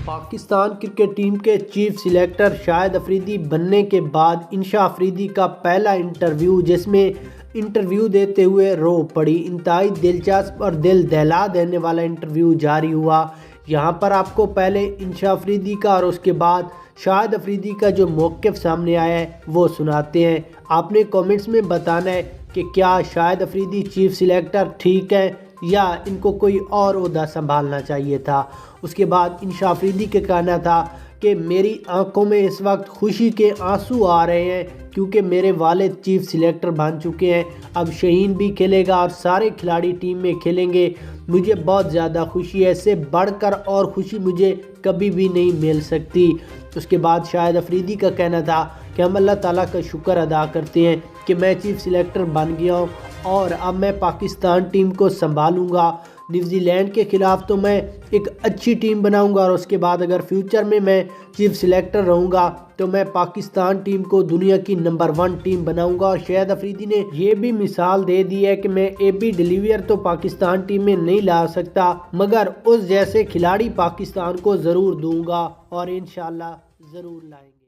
Pakistan cricket team के chief selector Shahid Afridi बनने के बाद इंशा अफरीदी का पहला इंटरव्यू, जिसमें इंटरव्यू देते हुए रो पड़ी। इंतहाई दिलचस्प और दिल दहला देने वाला इंटरव्यू जारी हुआ। यहाँ पर आपको पहले इंशा अफरीदी का और उसके बाद शाहिद अफरीदी का जो मौक़िफ़ सामने आया है वो सुनाते हैं। आपने कमेंट्स में बताना है कि क्या शाहिद अफरीदी चीफ सिलेक्टर ठीक है या इनको कोई और ओहदा संभालना चाहिए था। उसके बाद इंशा अफरीदी के कहना था कि मेरी आंखों में इस वक्त खुशी के आंसू आ रहे हैं क्योंकि मेरे वालिद चीफ सिलेक्टर बन चुके हैं। अब शहीन भी खेलेगा और सारे खिलाड़ी टीम में खेलेंगे। मुझे बहुत ज़्यादा खुशी है, इससे बढ़कर और खुशी मुझे कभी भी नहीं मिल सकती। उसके बाद शाहिद अफरीदी का कहना था कि हम अल्लाह ताला का शुक्र अदा करते हैं कि मैं चीफ सिलेक्टर बन गया हूँ और अब मैं पाकिस्तान टीम को संभालूंगा। न्यूजीलैंड के ख़िलाफ़ तो मैं एक अच्छी टीम बनाऊंगा और उसके बाद अगर फ्यूचर में मैं चीफ सिलेक्टर रहूंगा तो मैं पाकिस्तान टीम को दुनिया की नंबर 1 टीम बनाऊंगा। और शाहिद अफरीदी ने यह भी मिसाल दे दी है कि मैं AB डिलीवियर तो पाकिस्तान टीम में नहीं ला सकता, मगर उस जैसे खिलाड़ी पाकिस्तान को ज़रूर दूंगा और इंशाल्लाह ज़रूर लाएंगे।